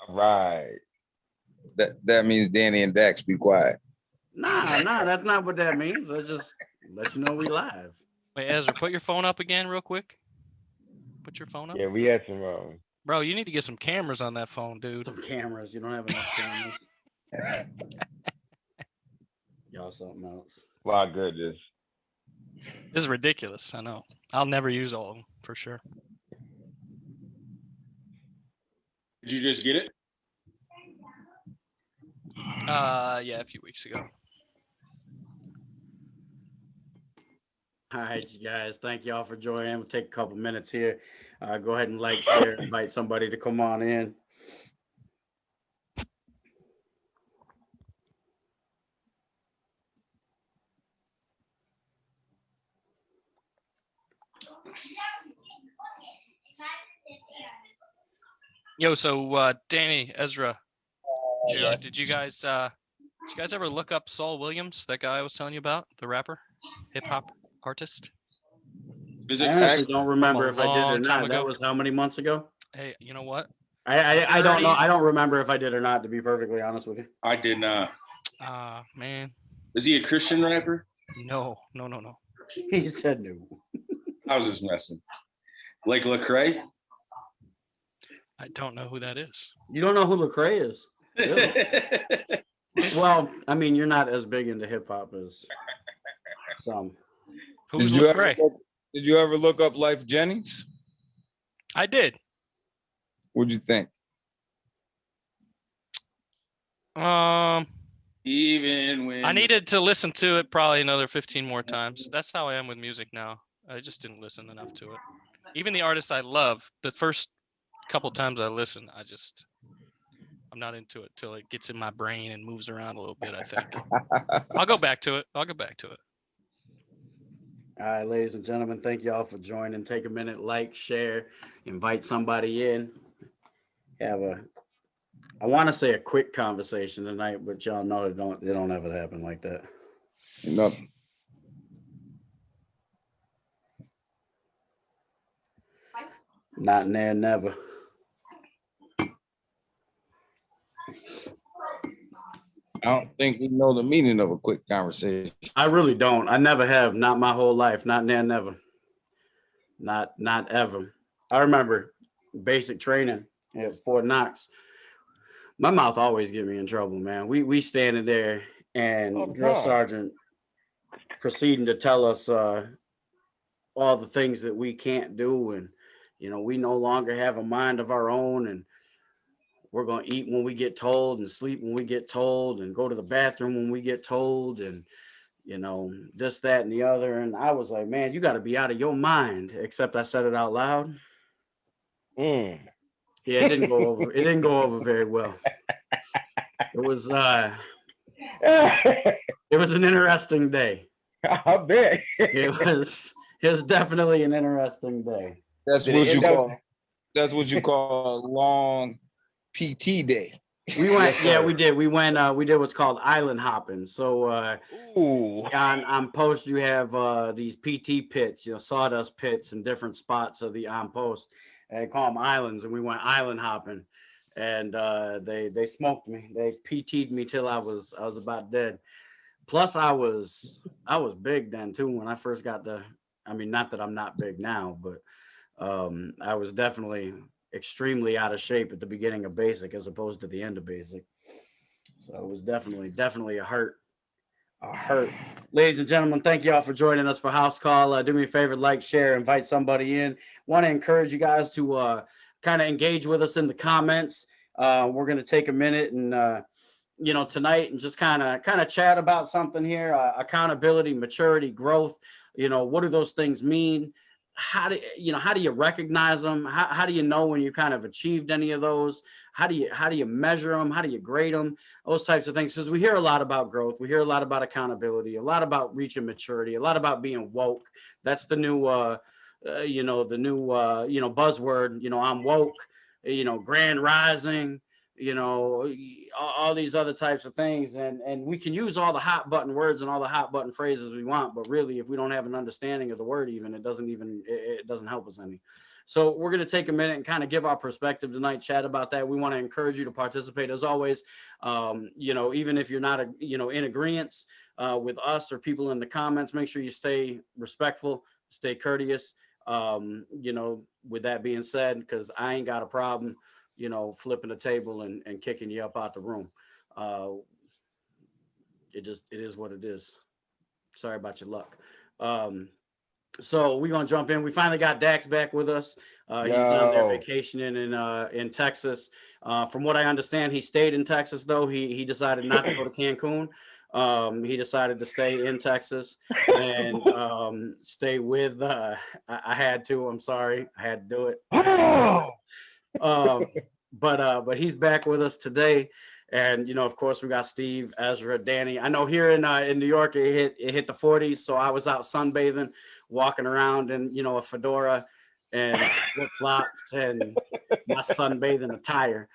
All right. That means Danny and Dax be quiet. Nah, that's not what that means. Let's just let you know we live. Wait, Ezra, put your phone up again real quick. Put your phone up. Yeah, we had some. Bro, you need to get some cameras on that phone, dude. Some cameras. You don't have enough cameras. Y'all something else. My goodness. This is ridiculous. I know. I'll never use all of them for sure. Did you just get it? Yeah, a few weeks ago. All right, you guys. Thank y'all for joining. We'll take a couple minutes here. Go ahead and like, share, invite somebody to come on in. Yo, so Danny, Ezra, Yeah. did you guys ever look up Saul Williams, that guy I was telling you about, the rapper, hip hop artist? Is I it honestly don't remember if I did or long time not. That ago. was how many months ago? Hey, you know what? I don't know. I don't remember if I did or not, to be perfectly honest with you. I did not. Man, Is he a Christian rapper? no. He said no. I was just messing. Like Lecrae? I don't know who that is. You don't know who Lecrae is? Really? Well, I mean, you're not as big into hip hop as some. Who's Did Lecrae? you ever look up Life Jennings? I did. What'd you think? Even when I needed to listen to it probably another 15 more times. That's how I am with music now. I just didn't listen enough to it. Even the artists I love, the first couple times I listen, I'm not into it till it gets in my brain and moves around a little bit, I think. I'll go back to it. All right, ladies and gentlemen, thank y'all for joining. Take a minute, like, share, invite somebody in. I want to say a quick conversation tonight, but y'all know it don't ever happen like that. Nothing. Not there, never. I don't think we know the meaning of a quick conversation. I really don't. I never have. Not my whole life. Not there, never. Not ever. I remember basic training at Fort Knox. My mouth always get me in trouble, man. We standing there and drill sergeant proceeding to tell us all the things that we can't do, and we no longer have a mind of our own, and we're going to eat when we get told, and sleep when we get told, and go to the bathroom when we get told, and this, that, and the other. And I was like, man, you got to be out of your mind. Except I said it out loud. Yeah, it didn't go over. It didn't go over very well. It was an interesting day. I bet. It was definitely an interesting day. That's what you call a long PT day. We went, yeah, we did. We did what's called island hopping. So on post you have these PT pits, sawdust pits in different spots of the on post. And they call them islands, and we went island hopping, and they smoked me. They PT'd me till I was about dead. Plus I was big then too when I first got I mean, not that I'm not big now, but I was definitely extremely out of shape at the beginning of basic as opposed to the end of basic. So it was definitely a hurt. Ladies and gentlemen, thank you all for joining us for House Call. Do me a favor, like, share, invite somebody in. Want to encourage you guys to kind of engage with us in the comments. We're going to take a minute and tonight and just kind of chat about something here. Accountability, maturity, growth. What do those things mean? How do you recognize them? How do you know when you kind of achieved any of those? How do you measure them? How do you grade them? Those types of things. Because we hear a lot about growth. We hear a lot about accountability, a lot about reaching maturity, a lot about being woke. That's the new, buzzword. I'm woke. Grand rising. All these other types of things, and we can use all the hot button words and all the hot button phrases we want, but really, if we don't have an understanding of the word, it doesn't help us any. So we're going to take a minute and kind of give our perspective tonight, chat about that. We want to encourage you to participate as always. You know, even if you're not, in agreement with us or people in the comments, make sure you stay respectful, stay courteous. With that being said, because I ain't got a problem, flipping the table and kicking you up out the room. It is what it is. Sorry about your luck. So we're gonna jump in. We finally got Dax back with us. He's down there vacationing in Texas. From what I understand, he stayed in Texas though. He decided not to go to Cancun. He decided to stay in Texas and stay with. I had to. I'm sorry, I had to do it. But he's back with us today. And of course, we got Steve, Ezra, Danny. I know here in New York it hit the 40s, so I was out sunbathing, walking around in a fedora and flip flops and my sunbathing attire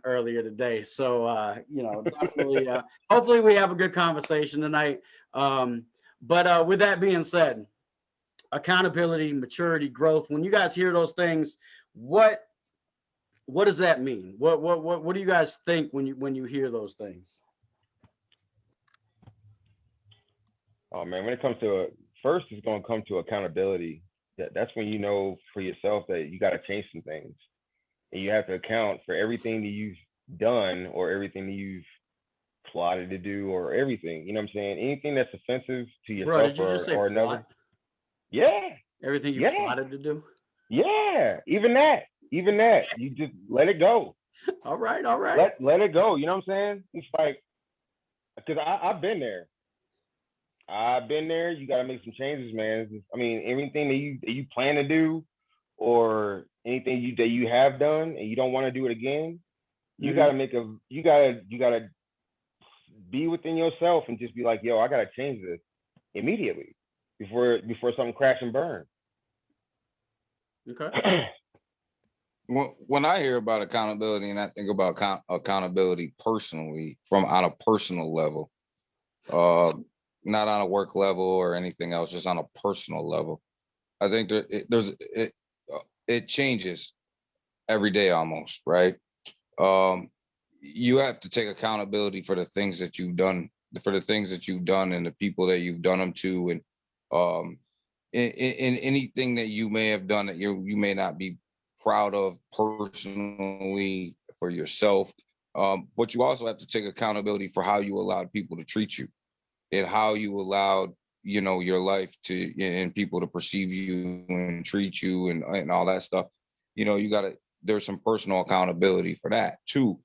earlier today. So definitely, hopefully we have a good conversation tonight. But with that being said, accountability, maturity, growth. When you guys hear those things, what does that mean? What do you guys think when you hear those things? Oh man, when it comes to first, it's going to come to accountability. That's when you know for yourself that you got to change some things, and you have to account for everything that you've done or everything that you've plotted to do or everything. You know what I'm saying? Anything that's offensive to yourself. Bro, did you just say or another. Plot? Yeah. Everything you plotted to do. Yeah, even that, you just let it go. All right. Let it go. You know what I'm saying? It's like, because I've been there. You got to make some changes, man. I mean, everything that you plan to do, or anything that you have done and you don't want to do it again, you got to you gotta be within yourself and just be like, yo, I gotta change this immediately before something crash and burn. Okay. When I hear about accountability and I think about accountability personally, on a personal level, not on a work level or anything else, just on a personal level, I think it changes every day almost, right? You have to take accountability for the things that you've done, and the people that you've done them to, and in anything that you may have done that you may not be proud of personally for yourself, but you also have to take accountability for how you allowed people to treat you and how you allowed your life and people to perceive you and treat you and all that stuff. There's some personal accountability for that too,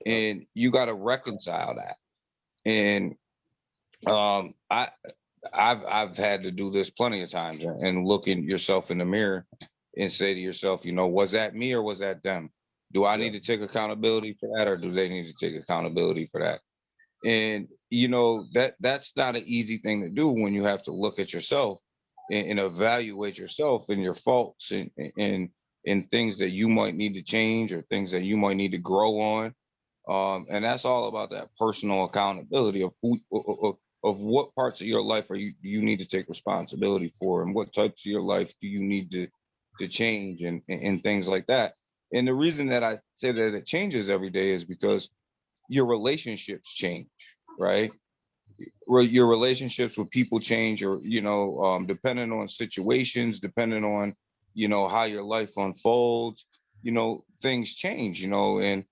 and you got to reconcile that. And I've had to do this plenty of times and look in yourself in the mirror and say to yourself, was that me or was that them? Do I need to take accountability for that, or do they need to take accountability for that? And that's not an easy thing to do when you have to look at yourself and evaluate yourself and your faults and things that you might need to change or things that you might need to grow on. And that's all about that personal accountability of what parts of your life you need to take responsibility for, and what types of your life do you need to change and things like that. And the reason that I say that it changes every day is because your relationships change, right? Your relationships with people change, or depending on situations, depending on how your life unfolds, things change, and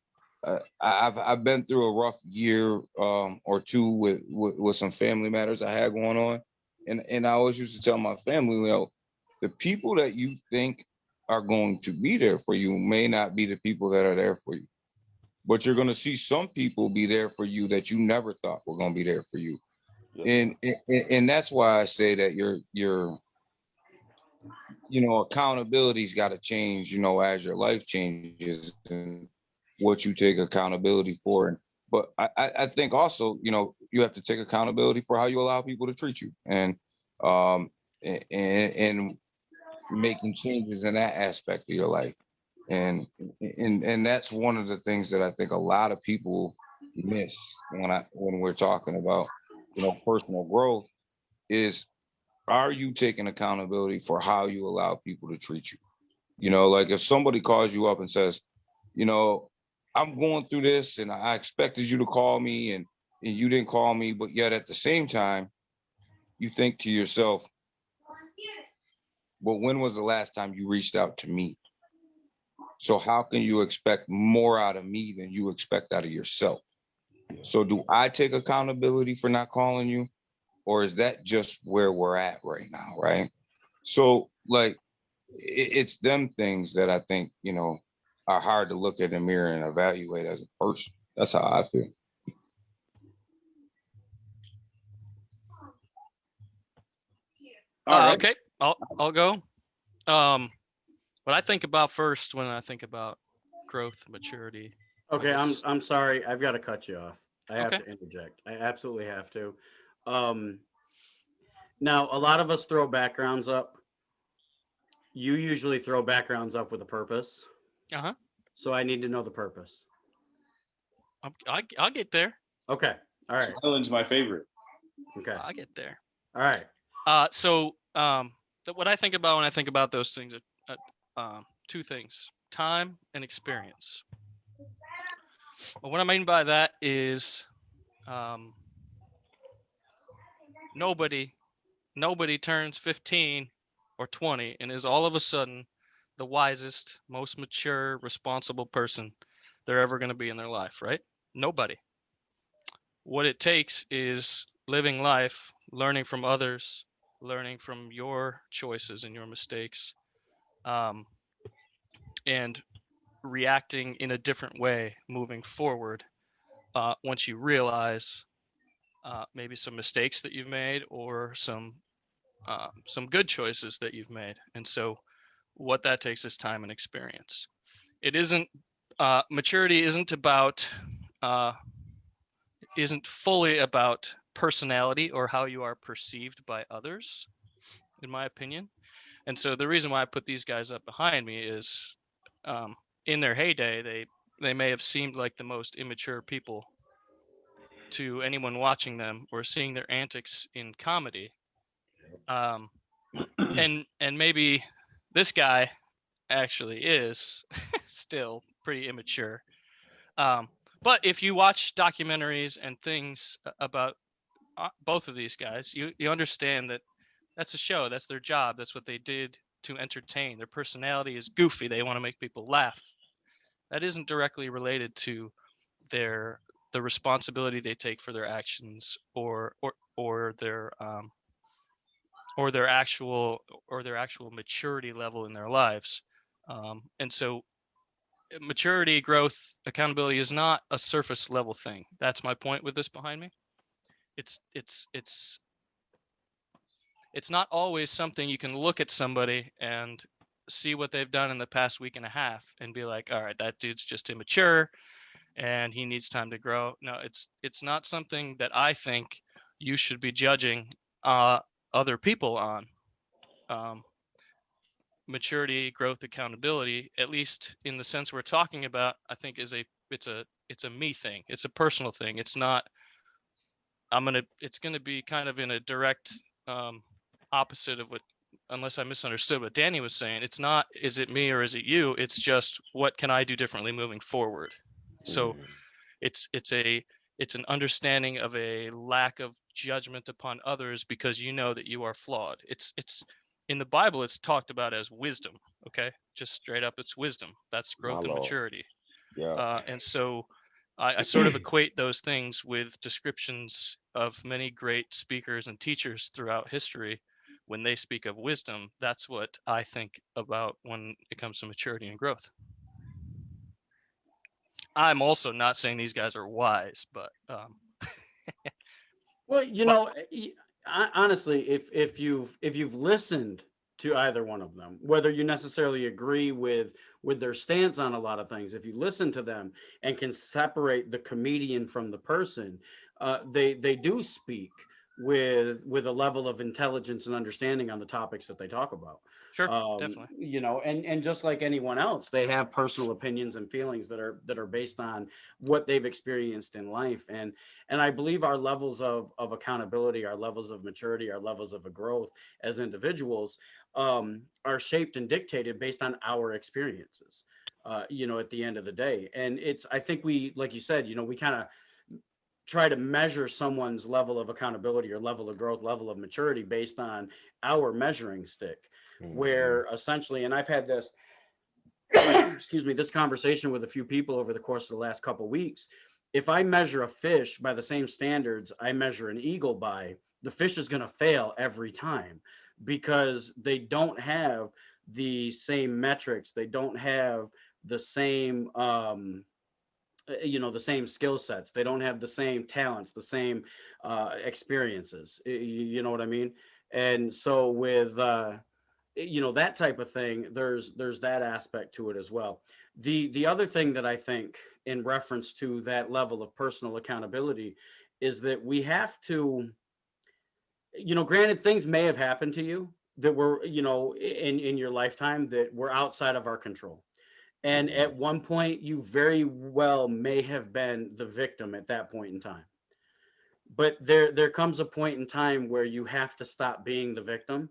I've been through a rough year or two with some family matters I had going on, and I always used to tell my family, the people that you think are going to be there for you may not be the people that are there for you, but you're going to see some people be there for you that you never thought were going to be there for you. And that's why I say that your accountability's got to change, as your life changes and what you take accountability for. But I think also, you have to take accountability for how you allow people to treat you, and making changes in that aspect of your life. And that's one of the things that I think a lot of people miss when we're talking about, personal growth, is, are you taking accountability for how you allow people to treat you? You know, like if somebody calls you up and says, you know, I'm going through this and I expected you to call me and you didn't call me, but yet at the same time, you think to yourself, but when was the last time you reached out to me? So how can you expect more out of me than you expect out of yourself? So do I take accountability for not calling you? Or is that just where we're at right now, right? So like, it's them things that I think, you know, are hard to look in the mirror and evaluate as a person. That's how I feel. All right. Okay, I'll go. What I think about first when I think about growth, maturity. Okay, guess- I'm sorry. I've got to cut you off. I have Okay. to interject. I absolutely have to. Now, a lot of us throw backgrounds up. You usually throw backgrounds up with a purpose. Uh-huh. So I need to know the purpose. I'll get there. Okay. All right. Island's my favorite. Okay. I'll get there. All right. So what I think about when I think about those things are two things: time and experience. Well, what I mean by that is nobody turns 15 or 20 and is all of a sudden the wisest, most mature, responsible person they're ever going to be in their life, right? Nobody. What it takes is living life, learning from others, learning from your choices and your mistakes, and reacting in a different way moving forward once you realize maybe some mistakes that you've made or some good choices that you've made. And so what that takes is time and experience. It isn't maturity isn't fully about personality or how you are perceived by others, in my opinion. And so the reason why I put these guys up behind me is in their heyday, they may have seemed like the most immature people to anyone watching them or seeing their antics in comedy. And maybe this guy actually is still pretty immature. But if you watch documentaries and things about both of these guys, you understand that that's a show, that's their job, that's what they did to entertain. Their personality is goofy. They want to make people laugh. That isn't directly related to the responsibility they take for their actions or their actual maturity level in their lives. And so maturity, growth, accountability is not a surface level thing. That's my point with this behind me. It's not always something you can look at somebody and see what they've done in the past week and a half and be like, all right, that dude's just immature and he needs time to grow. No, it's not something that I think you should be judging other people on. Maturity, growth, accountability, at least in the sense we're talking about, I think it's a me thing. It's a personal thing. It's not it's gonna be kind of in a direct opposite of what, unless I misunderstood what Danny was saying. It's not, is it me or is it you? It's just, what can I do differently moving forward? So it's an understanding of a lack of judgment upon others because you know that you are flawed. It's in the Bible, it's talked about as wisdom. Okay, just straight up, it's wisdom. That's growth and maturity. Yeah. And so I sort of equate those things with descriptions of many great speakers and teachers throughout history. When they speak of wisdom, that's what I think about when it comes to maturity and growth. I'm also not saying these guys are wise, but well, you know, honestly, if you've listened to either one of them, whether you necessarily agree with their stance on a lot of things, if you listen to them and can separate the comedian from the person, they do speak with a level of intelligence and understanding on the topics that they talk about. Sure, definitely. You know, and just like anyone else, they have personal opinions and feelings that are based on what they've experienced in life. And I believe our levels of accountability, our levels of maturity, our levels of growth as individuals are shaped and dictated based on our experiences, you know, at the end of the day. And I think we, like you said, you know, we kind of try to measure someone's level of accountability or level of growth, level of maturity based on our measuring stick, where essentially, and I've had this, excuse me, this conversation with a few people over the course of the last couple of weeks. If I measure a fish by the same standards I measure an eagle by, the fish is going to fail every time because they don't have the same metrics. They don't have the same, you know, the same skill sets. They don't have the same talents, the same experiences. You know what I mean? And so with, you know, that type of thing, there's that aspect to it as well. The other thing that I think in reference to that level of personal accountability is that we have to, you know, granted, things may have happened to you that were, you know, in your lifetime that were outside of our control. And at one point, you very well may have been the victim at that point in time. But there comes a point in time where you have to stop being the victim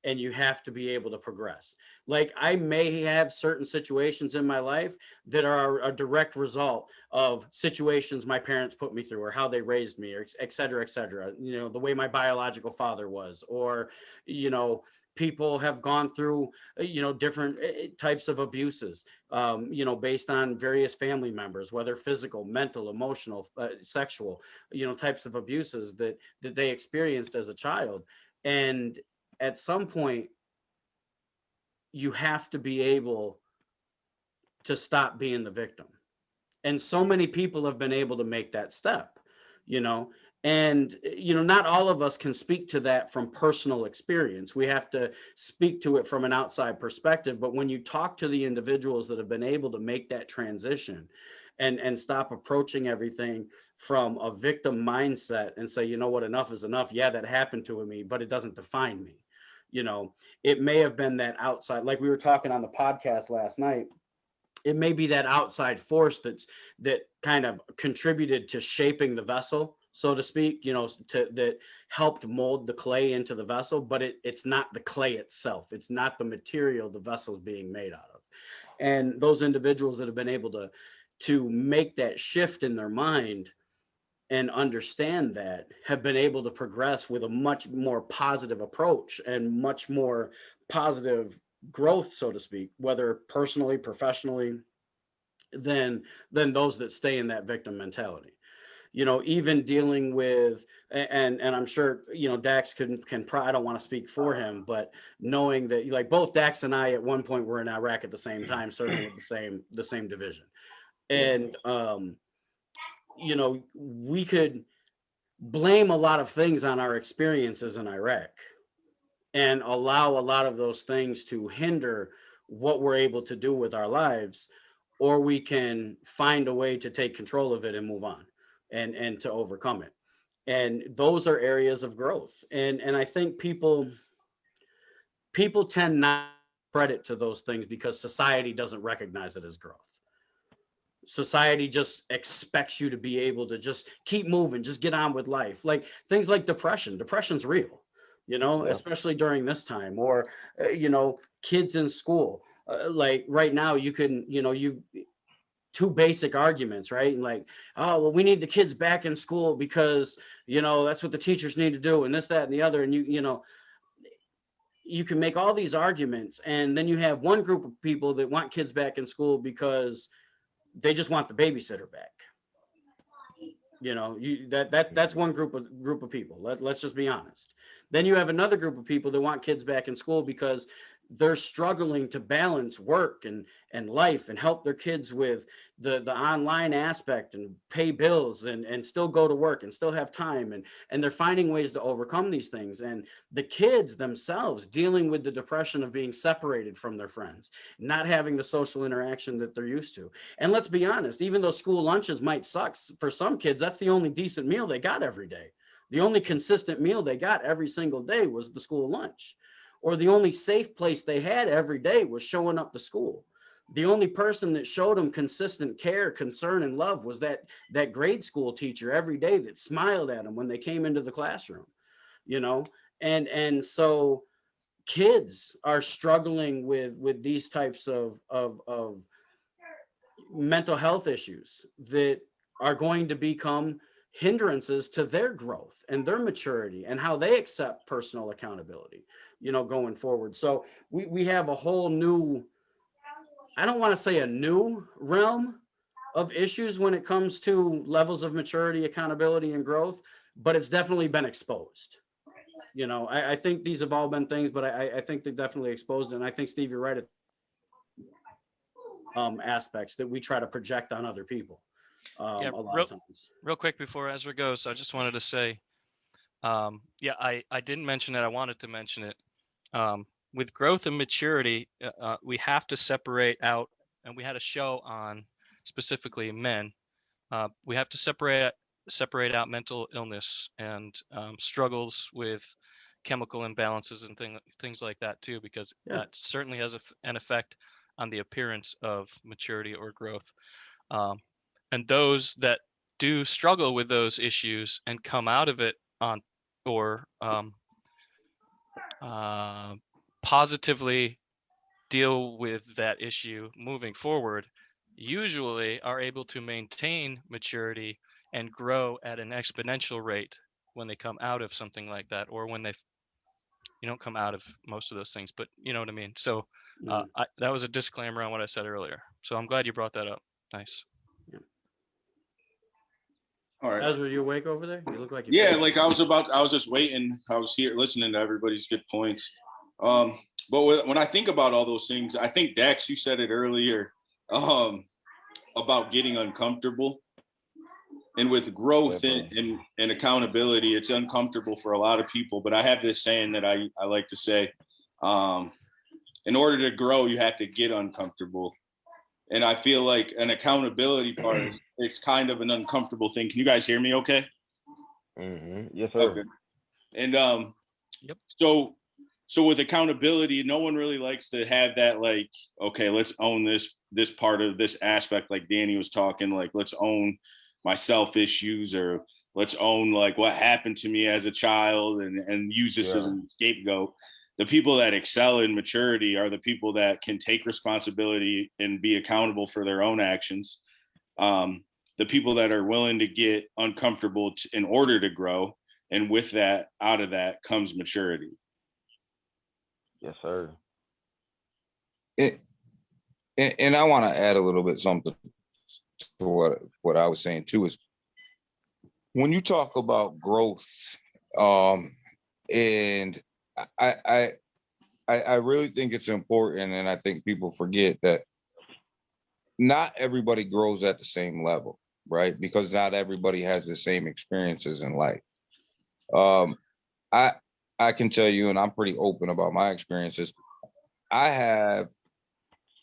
and you have to be able to progress. Like I may have certain situations in my life that are a direct result of situations my parents put me through or how they raised me, or et cetera, you know, the way my biological father was, or, you know, people have gone through, you know, different types of abuses, you know, based on various family members, whether physical, mental, emotional, sexual, you know, types of abuses that they experienced as a child. And at some point, you have to be able to stop being the victim. And so many people have been able to make that step, you know, and, you know, not all of us can speak to that from personal experience. We have to speak to it from an outside perspective. But when you talk to the individuals that have been able to make that transition and stop approaching everything from a victim mindset and say, you know what, enough is enough. Yeah, that happened to me, but it doesn't define me. You know, it may have been that outside, like we were talking on the podcast last night, it may be that outside force that kind of contributed to shaping the vessel, so to speak, you know, that helped mold the clay into the vessel, but it's not the clay itself. It's not the material the vessel is being made out of. And those individuals that have been able to make that shift in their mind and understand that have been able to progress with a much more positive approach and much more positive growth, so to speak, whether personally, professionally, than those that stay in that victim mentality. You know, even dealing with, and I'm sure, you know, Dax can I don't want to speak for him, but knowing that like both Dax and I at one point were in Iraq at the same time, serving with the same division. And you know, we could blame a lot of things on our experiences in Iraq and allow a lot of those things to hinder what we're able to do with our lives, or we can find a way to take control of it and move on and to overcome it. And those are areas of growth. And I think people tend not to credit to those things because society doesn't recognize it as growth. Society just expects you to be able to just keep moving, just get on with life. Like things like depression's real, you know, especially during this time, or, you know, kids in school, like right now you can, you know, you two basic arguments, right? Like, oh, well, we need the kids back in school because, you know, that's what the teachers need to do and this, that, and the other. And you know, you can make all these arguments. And then you have one group of people that want kids back in school because they just want the babysitter back. You know, that's one group of people. Let's just be honest. Then you have another group of people that want kids back in school because they're struggling to balance work and life and help their kids with the online aspect and pay bills and still go to work and still have time. And they're finding ways to overcome these things. And the kids themselves dealing with the depression of being separated from their friends, not having the social interaction that they're used to. And let's be honest, even though school lunches might suck for some kids, that's the only decent meal they got every day. The only consistent meal they got every single day was the school lunch, or the only safe place they had every day was showing up to school. The only person that showed them consistent care, concern, and love was that grade school teacher every day that smiled at them when they came into the classroom, you know? And so kids are struggling with these types of mental health issues that are going to become hindrances to their growth and their maturity and how they accept personal accountability, you know, going forward. So we have a whole new, I don't want to say a new realm of issues when it comes to levels of maturity, accountability, and growth, but it's definitely been exposed. You know, I think these have all been things, but I think they've definitely exposed it. And I think, Steve, you're right. Aspects that we try to project on other people. Yeah, a lot of times. Real quick before Ezra goes, I just wanted to say, yeah, I didn't mention it. I wanted to mention it. With growth and maturity, we have to separate out, and we had a show on specifically men. We have to separate out mental illness and struggles with chemical imbalances and things like that too, because that certainly has an effect on the appearance of maturity or growth. And those that do struggle with those issues and come out of it on or positively deal with that issue moving forward usually are able to maintain maturity and grow at an exponential rate when they come out of something like that, or when you don't come out of most of those things, but you know what I mean. So that was a disclaimer on what I said earlier. So I'm glad you brought that up. Nice. All right. Ezra, you awake over there? You look like you. Yeah, like I was just waiting. I was here listening to everybody's good points. But when I think about all those things, I think Dax, you said it earlier, about getting uncomfortable. And with growth and accountability, it's uncomfortable for a lot of people. But I have this saying that I like to say, in order to grow, you have to get uncomfortable. And I feel like an accountability part, it's kind of an uncomfortable thing. Can you guys hear me okay? Mm-hmm. Yes, sir. Okay. And Yep. So with accountability, no one really likes to have that, like, okay, let's own this part of this aspect, like Danny was talking, like, let's own my self issues, or let's own like what happened to me as a child and use this as a scapegoat. The people that excel in maturity are the people that can take responsibility and be accountable for their own actions. The people that are willing to get uncomfortable in order to grow. And with that, out of that comes maturity. Yes, sir. And I want to add a little bit something to what I was saying too, is when you talk about growth, and I really think it's important, and I think people forget that not everybody grows at the same level, right? Because not everybody has the same experiences in life. I can tell you, and I'm pretty open about my experiences. I had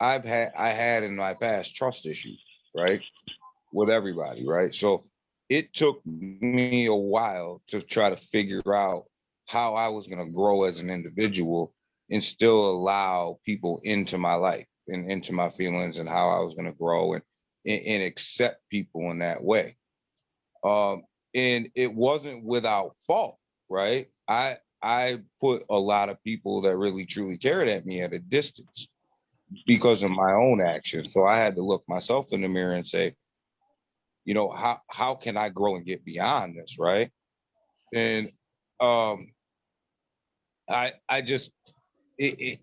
in my past trust issues, right, with everybody, right? So it took me a while to try to figure out how I was going to grow as an individual and still allow people into my life and into my feelings, and how I was going to grow and accept people in that way. And it wasn't without fault, right? I put a lot of people that really truly cared at me at a distance because of my own actions. So I had to look myself in the mirror and say, you know, how can I grow and get beyond this, right? And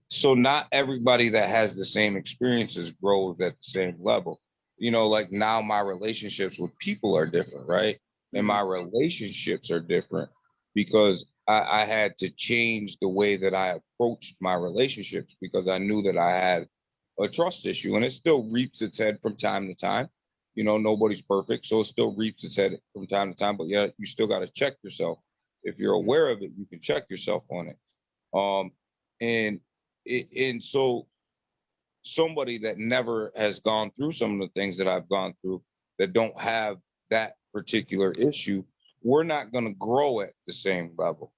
so not everybody that has the same experiences grows at the same level. You know, like now my relationships with people are different, right? And my relationships are different because I had to change the way that I approached my relationships, because I knew that I had a trust issue, and it still reaps its head from time to time. You know, nobody's perfect, so it still reaps its head from time to time, but yeah, you still got to check yourself. If you're aware of it, you can check yourself on it. And so somebody that never has gone through some of the things that I've gone through, that don't have that particular issue, we're not going to grow at the same level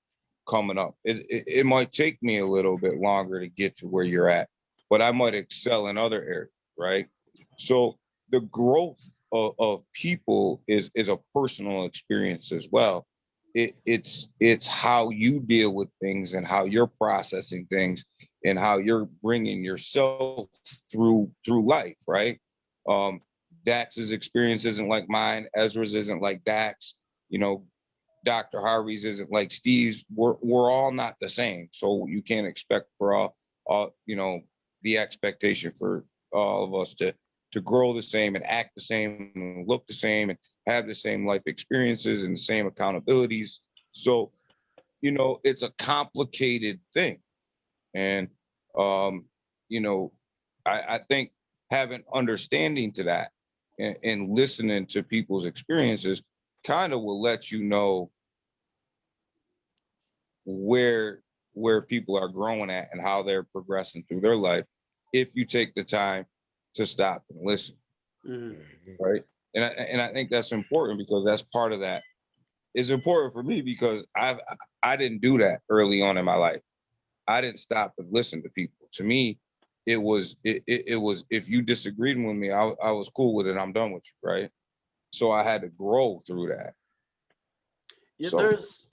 coming up. It might take me a little bit longer to get to where you're at, but I might excel in other areas, right? So the growth of people is a personal experience as well. It's how you deal with things and how you're processing things and how you're bringing yourself through life, right? Dax's experience isn't like mine. Ezra's isn't like Dax. You know, Dr. Harvey's isn't like Steve's. We're all not the same, so you can't expect for all you know, the expectation for all of us to grow the same and act the same and look the same and have the same life experiences and the same accountabilities. So, you know, it's a complicated thing. And, you know, I think having understanding to that and listening to people's experiences kind of will let you know where people are growing at and how they're progressing through their life if you take the time to stop and listen. Right. And I think that's important because that's part of that. It's important for me because I didn't do that early on in my life. I didn't stop and listen to people. To me, it was if you disagreed with me, I was cool with it. I'm done with you, right? So I had to grow through that. Yeah, So, there's,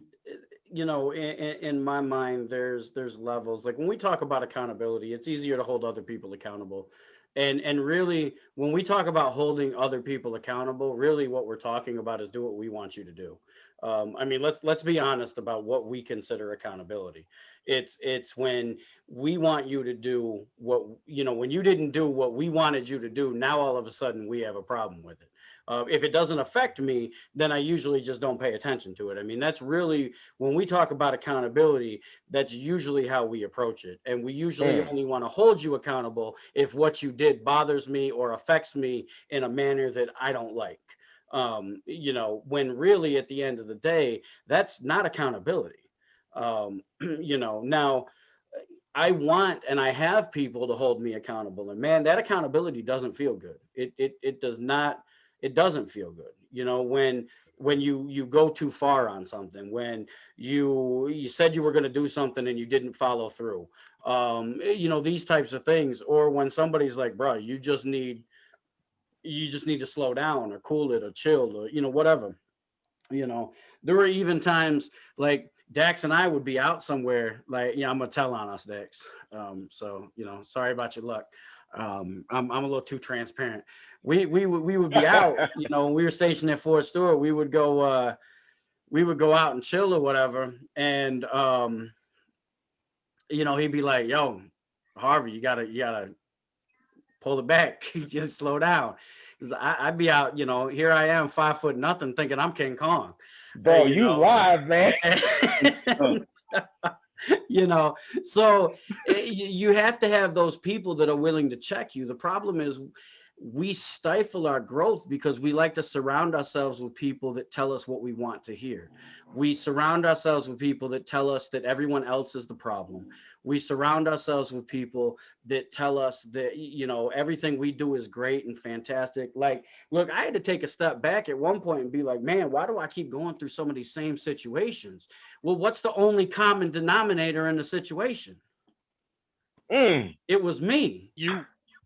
you know, in my mind, there's levels. Like when we talk about accountability, it's easier to hold other people accountable. And really, when we talk about holding other people accountable, really what we're talking about is do what we want you to do. I mean, let's be honest about what we consider accountability. It's when we want you to do what, you know, when you didn't do what we wanted you to do, now all of a sudden we have a problem with it. If it doesn't affect me, then I usually just don't pay attention to it. I mean, that's really, when we talk about accountability, that's usually how we approach it. And we usually only want to hold you accountable if what you did bothers me or affects me in a manner that I don't like. You know, when really at the end of the day, that's not accountability. You know, now I want and I have people to hold me accountable. And man, that accountability doesn't feel good. It does not, it doesn't feel good. You know, when you go too far on something, when you said you were going to do something and you didn't follow through, you know, these types of things, or when somebody's like, bro, you just need to slow down or cool it or chill or, you know, whatever. You know, there were even times like Dax and I would be out somewhere, like, yeah, I'm gonna tell on us, Dax. So, you know, sorry about your luck. I'm a little too transparent. We would be out, you know, when we were stationed at Fort Stewart, we would go out and chill or whatever. And you know, he'd be like, yo, Harvey, you gotta pull it back, just slow down. Because I'd be out, you know, here I am, 5 foot nothing, thinking I'm King Kong. Bro, you live, man. You know, so you have to have those people that are willing to check you. The problem is we stifle our growth because we like to surround ourselves with people that tell us what we want to hear. We surround ourselves with people that tell us that everyone else is the problem. We surround ourselves with people that tell us that, you know, everything we do is great and fantastic. Like, look, I had to take a step back at one point and be like, man, why do I keep going through some of these same situations? Well, what's the only common denominator in the situation? It was me.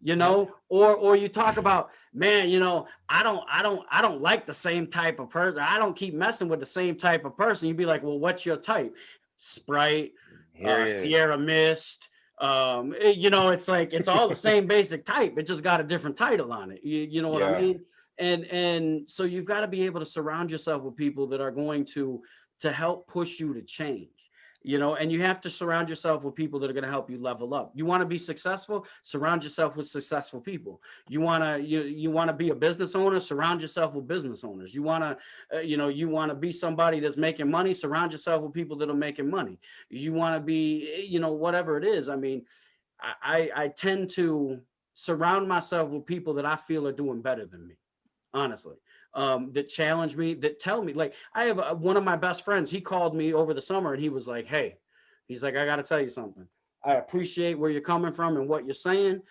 You know, or you talk about, man, you know, I don't like the same type of person. I don't keep messing with the same type of person. You'd be like, well, what's your type? Sprite, Sierra Mist. You know, it's like, it's all the same basic type. It just got a different title on it. You know what I mean? And so you've got to be able to surround yourself with people that are going to help push you to change. You know, and you have to surround yourself with people that are going to help you level up. You want to be successful, surround yourself with successful people. You want to be a business owner, surround yourself with business owners. You want to, you want to be somebody that's making money, surround yourself with people that are making money. You want to be, you know, whatever it is. I mean, I tend to surround myself with people that I feel are doing better than me, honestly. That challenge me, that tell me, like, I have one of my best friends, he called me over the summer and he was like, hey, he's like, I got to tell you something. I appreciate where you're coming from and what you're saying,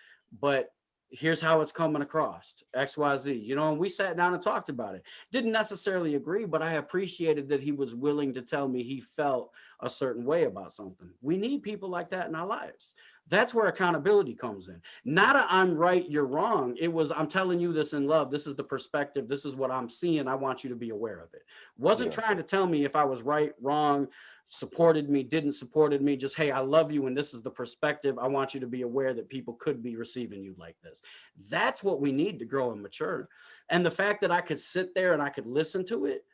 but here's how it's coming across, XYZ, you know, and we sat down and talked about it. Didn't necessarily agree, but I appreciated that he was willing to tell me he felt a certain way about something. We need people like that in our lives. That's where accountability comes in. Not a I'm right, you're wrong. It was, I'm telling you this in love. This is the perspective. This is what I'm seeing. I want you to be aware of it. Wasn't trying to tell me if I was right, wrong, supported me, didn't supported me. Just, hey, I love you. And this is the perspective. I want you to be aware that people could be receiving you like this. That's what we need to grow and mature. And the fact that I could sit there and I could listen to it,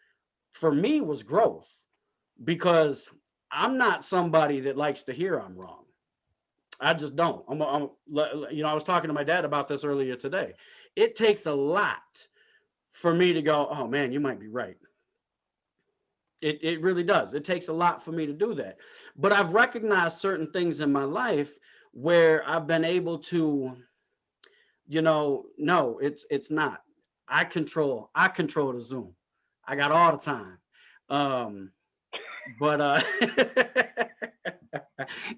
for me, was growth, because I'm not somebody that likes to hear I'm wrong. I just don't. You know, I was talking to my dad about this earlier today. It takes a lot for me to go, oh man, you might be right. It really does. It takes a lot for me to do that. But I've recognized certain things in my life where I've been able to, you know, no, it's not. I control the Zoom. I got all the time. But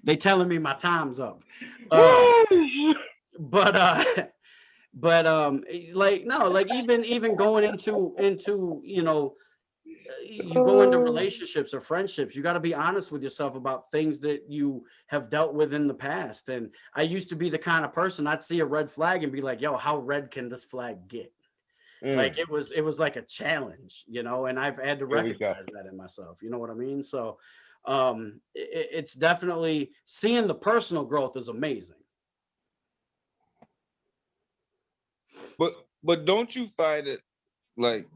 they telling me my time's up. But like, no, like even going into, you know, you go into relationships or friendships, you got to be honest with yourself about things that you have dealt with in the past. And I used to be the kind of person, I'd see a red flag and be like, yo, how red can this flag get? Like it was like a challenge, you know, and I've had to recognize that in myself. You know what I mean? So it's definitely, seeing the personal growth is amazing. But don't you find it, like,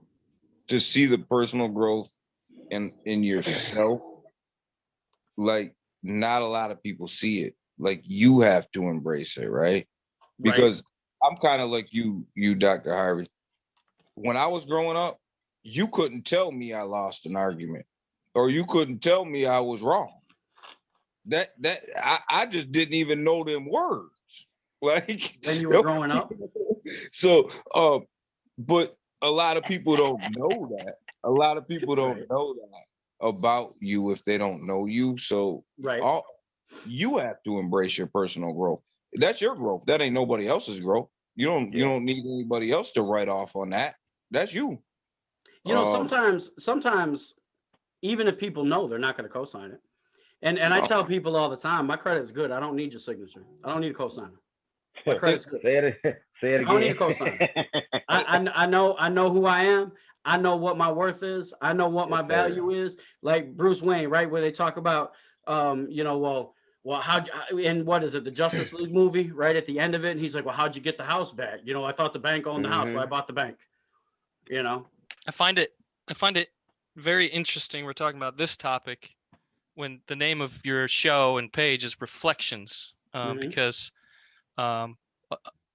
to see the personal growth in yourself, like, not a lot of people see it. Like, you have to embrace it, right? Because I'm kind of like you, Dr. Harvey. When I was growing up, you couldn't tell me I lost an argument, or you couldn't tell me I was wrong. I just didn't even know them words. Like, when you were growing up. So, but a lot of people don't know that. A lot of people don't know that about you if they don't know you. So you have to embrace your personal growth. That's your growth. That ain't nobody else's growth. You don't need anybody else to write off on that. That's you. You know, sometimes even if people know, they're not going to co-sign it. And I tell people all the time, my credit's good. I don't need your signature. I don't need a co-signer. My credit's good. Say it again. I don't need a co-signer. I know who I am. I know what my worth is. I know what my value is. Like Bruce Wayne, right? Where they talk about, you know, well, and what is it? The Justice League movie, right? At the end of it, and he's like, well, how'd you get the house back? You know, I thought the bank owned the house, but I bought the bank. You know, I find it very interesting. We're talking about this topic when the name of your show and page is Reflections, because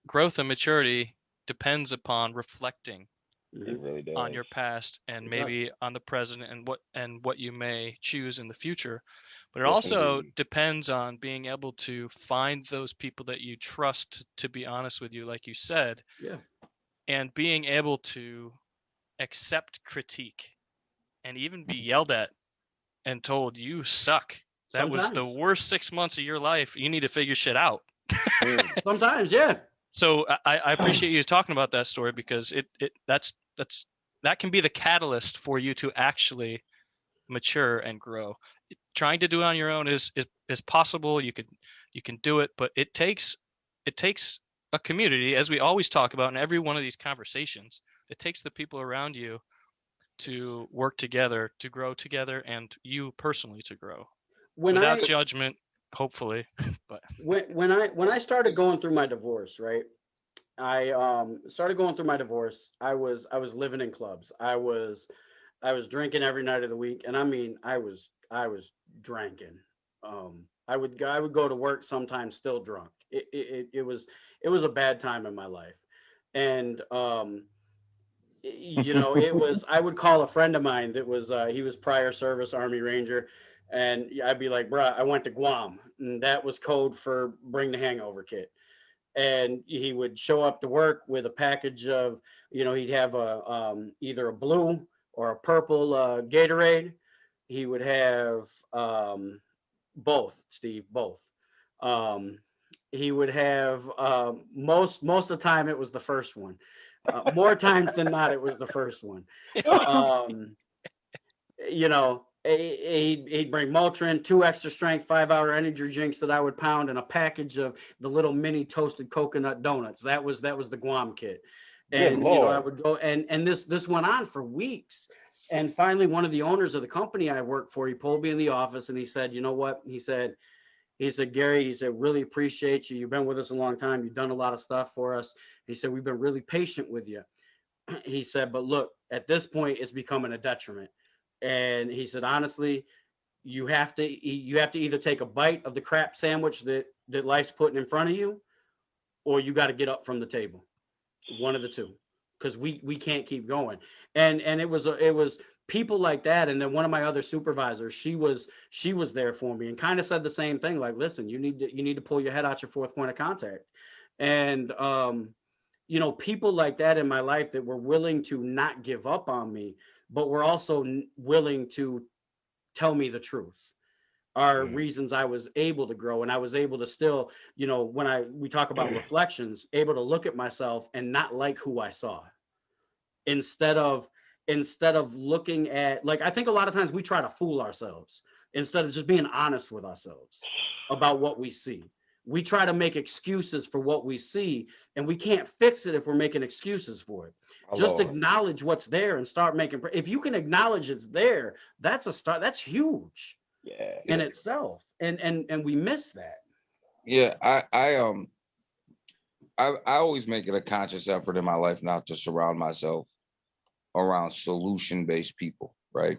growth and maturity depends upon reflecting on your past and maybe on the present and what you may choose in the future. But it also depends on being able to find those people that you trust to be honest with you, like you said, and being able to accept critique and even be yelled at and told you suck. That was the worst 6 months of your life. You need to figure shit out. Sometimes, yeah. So I appreciate you talking about that story, because that can be the catalyst for you to actually mature and grow. Trying to do it on your own is possible. You can do it, but it takes a community, as we always talk about in every one of these conversations. It takes the people around you to work together, to grow together, and you personally to grow without judgment, hopefully. But when I started going through my divorce, right? I started going through my divorce. I was living in clubs. I was drinking every night of the week, and I mean, I was drinking. I would go to work sometimes still drunk. It was a bad time in my life, and you know, I would call a friend of mine that was he was prior service Army Ranger, and I'd be like, bruh, I went to Guam, and that was code for bring the hangover kit. And he would show up to work with a package of, you know, he'd have either a blue or a purple Gatorade. He would have both, Steve, both. he would have most of the time it was the first one. More times than not, it was the first one. You know, he'd bring Motrin, 2 extra strength 5-hour energy drinks that I would pound, and a package of the little mini toasted coconut donuts. That was the Guam kit. And you know, I would go and this went on for weeks. And finally, one of the owners of the company I worked for, he pulled me in the office and he said, you know what? He said, Gary, he said, really appreciate you. You've been with us a long time. You've done a lot of stuff for us. He said, we've been really patient with you. He said, but look, at this point, it's becoming a detriment. And he said, honestly, you have to either take a bite of the crap sandwich that life's putting in front of you, or you got to get up from the table. One of the two, because we can't keep going. And it was people like that. And then one of my other supervisors, she was there for me and kind of said the same thing, like, listen, you need to pull your head out your 4th point of contact. And you know, people like that in my life that were willing to not give up on me, but were also willing to tell me the truth, are reasons I was able to grow. And I was able to still, you know, when we talk about reflections, able to look at myself and not like who I saw, instead of looking at, like, I think a lot of times we try to fool ourselves instead of just being honest with ourselves about what we see. We try to make excuses for what we see, and we can't fix it if we're making excuses for it. Just acknowledge what's there and start making. If you can acknowledge it's there, that's a start. That's huge in itself. And we miss that. Yeah, I always make it a conscious effort in my life not to surround myself around solution-based people, right?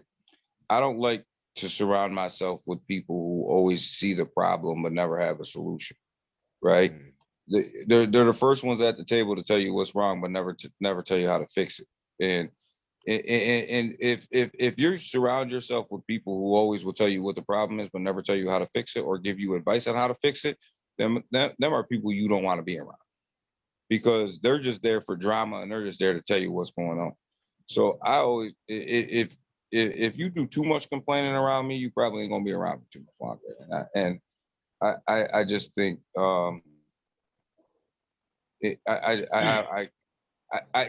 I don't like to surround myself with people who always see the problem but never have a solution, right? They're the first ones at the table to tell you what's wrong, but never tell you how to fix it. And if you surround yourself with people who always will tell you what the problem is but never tell you how to fix it or give you advice on how to fix it, them are people you don't want to be around, because they're just there for drama and they're just there to tell you what's going on. So I always, if you do too much complaining around me, you probably ain't gonna be around me too much longer. And I just think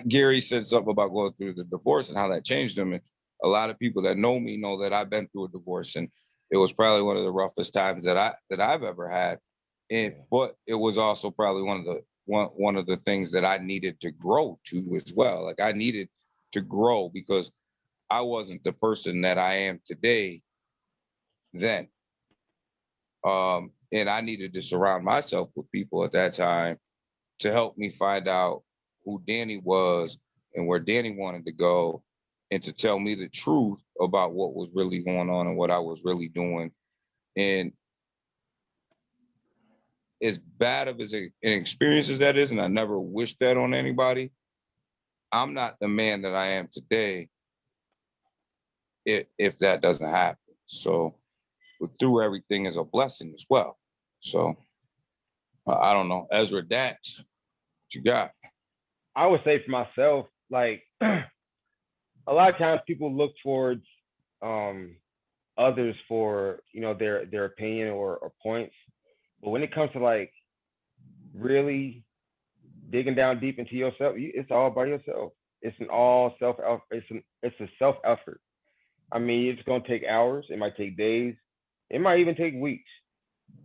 Gary said something about going through the divorce and how that changed him. And a lot of people that know me know that I've been through a divorce, and it was probably one of the roughest times that I've ever had. But it was also probably one of the things that I needed to grow to as well. Like, I needed to grow because I wasn't the person that I am today then. And I needed to surround myself with people at that time to help me find out who Danny was and where Danny wanted to go, and to tell me the truth about what was really going on and what I was really doing. And as bad of an experience as that is, and I never wish that on anybody, I'm not the man that I am today if that doesn't happen. So through everything is a blessing as well. So I don't know, Ezra Dax, what you got? I would say for myself, like, a lot of times people look towards others for, you know, their opinion or points, but when it comes to, like, really digging down deep into yourself, it's all by yourself. It's an all self. It's a self effort. I mean, it's gonna take hours. It might take days. It might even take weeks.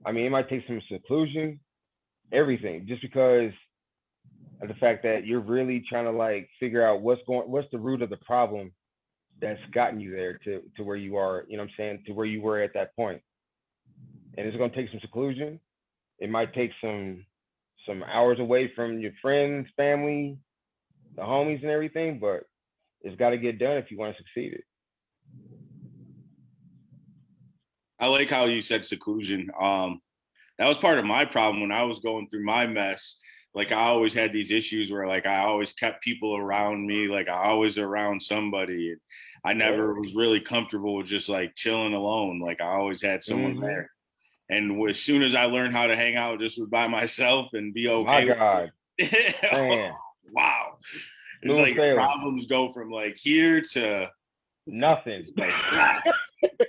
I mean, it might take some seclusion, everything, just because of the fact that you're really trying to, like, figure out what's the root of the problem that's gotten you there to where you are, you know what I'm saying, to where you were at that point. And it's gonna take some seclusion. It might take some hours away from your friends, family, the homies and everything, but it's got to get done if you want to succeed it. I like how you said seclusion. That was part of my problem when I was going through my mess. Like, I always had these issues where, like, I always kept people around me. Like, I always around somebody. And I never was really comfortable with just, like, chilling alone. Like, I always had someone there. And as soon as I learned how to hang out just by myself and be okay. My God. Oh, wow. It's like problems go from, like, here to nothing. Like,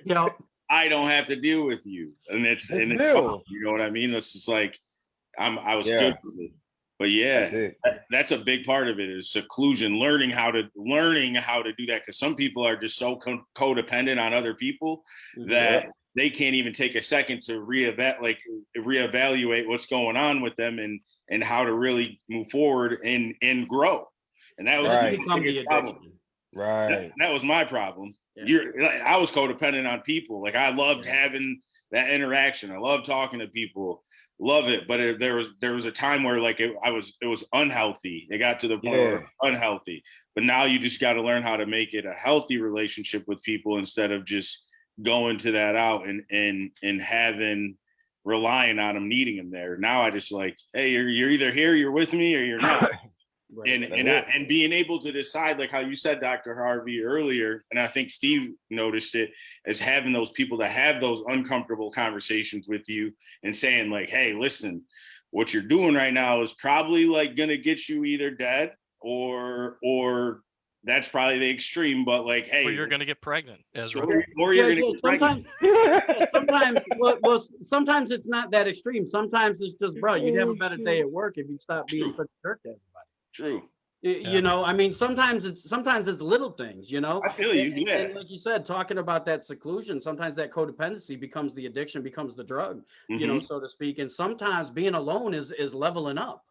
you know, I don't have to deal with you. And it's fun, you know what I mean? It's just like, I was Yeah. good with it. But yeah, that's a big part of it is seclusion, learning how to do that. Because some people are just so codependent on other people that they can't even take a second to reevaluate what's going on with them and how to really move forward and grow. And that was become the addiction. Right. That was my problem. I was codependent on people. Like I loved having that interaction. I love talking to people. Love it, but there was a time where like it was unhealthy. It got to the point where it was unhealthy. But now you just got to learn how to make it a healthy relationship with people instead of just going to that out and relying on them, needing them there. Now I just like, hey, you're either here, you're with me, or you're not. Right. And being able to decide, like how you said, Dr. Harvey, earlier, and I think Steve noticed it, as having those people that have those uncomfortable conversations with you and saying like, hey, listen, what you're doing right now is probably like going to get you either dead or that's probably the extreme, but like, hey, or you're going to get pregnant, Ezra. Or you're going to get pregnant. Sometimes it's not that extreme. Sometimes it's just, bro, you'd have a better day at work if you stop being such a jerk to everybody. True. You know, I mean, sometimes it's little things, you know. I feel you. And like you said, talking about that seclusion, sometimes that codependency becomes the addiction, becomes the drug, you know, so to speak. And sometimes being alone is leveling up.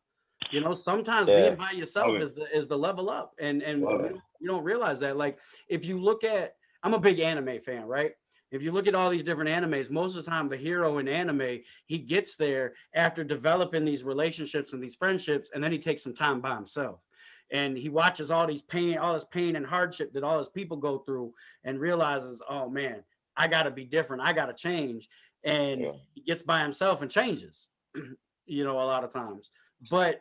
You know, sometimes being by yourself is the level up. And you don't realize that. Like if you look at, I'm a big anime fan, right? If you look at all these different animes, most of the time the hero in anime, he gets there after developing these relationships and these friendships, and then he takes some time by himself. And he watches all this pain and hardship that all his people go through and realizes, oh man, I gotta be different. I gotta change. And he gets by himself and changes, you know, a lot of times. But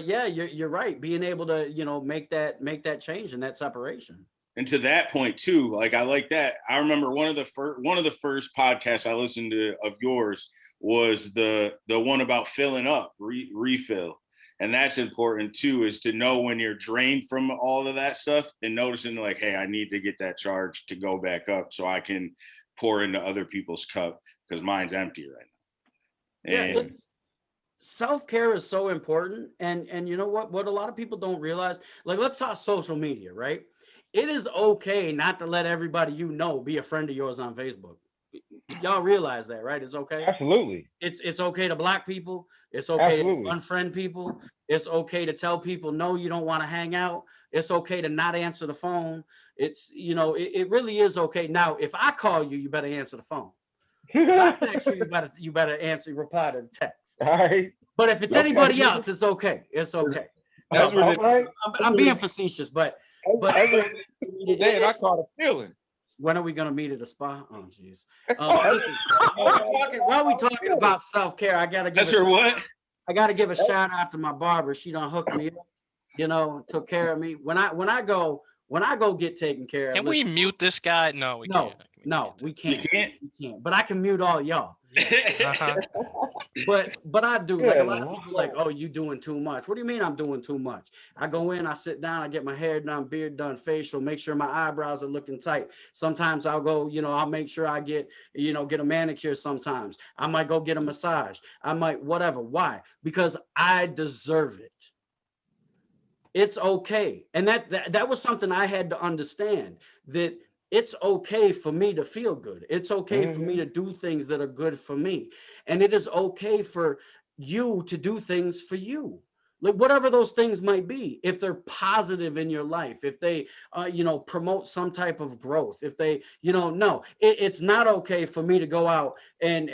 yeah, you're right. Being able to, you know, make that change and that separation. And to that point too, like I like that. I remember one of the first podcasts I listened to of yours was the one about filling up, refill. And that's important too, is to know when you're drained from all of that stuff and noticing like, hey, I need to get that charge to go back up so I can pour into other people's cup because mine's empty right now. And self-care is so important. And you know what a lot of people don't realize, like let's talk social media, right? It is okay not to let everybody you know be a friend of yours on Facebook. Y'all realize that, right? It's okay. Absolutely. It's okay to block people. It's okay to unfriend people. It's okay to tell people no, you don't want to hang out. It's okay to not answer the phone. It's, you know, it really is okay. Now, if I call you, you better answer the phone. If I text you, you better reply to the text. All right. But if it's anybody else, it's okay. It's okay. I'm being facetious, but today I caught a feeling. When are we gonna meet at a spa? Oh, jeez. Listen, while we talking about self-care, I gotta give a shout out to my barber. She done hooked me up. You know, took care of me. When I go get taken care of. Can we mute this guy? No, we can't. No, we can't. You can't? We can't. But I can mute all y'all. Uh-huh. But I do. Like a lot of people like, oh, you doing too much. What do you mean I'm doing too much? I go in, I sit down, I get my hair done, beard done, facial, make sure my eyebrows are looking tight. Sometimes I'll go, you know, I'll make sure I get a manicure sometimes. I might go get a massage. I might whatever. Why? Because I deserve it. It's okay. And that was something I had to understand, that it's okay for me to feel good. It's okay for me to do things that are good for me. And it is okay for you to do things for you. Like whatever those things might be, if they're positive in your life, if they, promote some type of growth, if they, it's not okay for me to go out and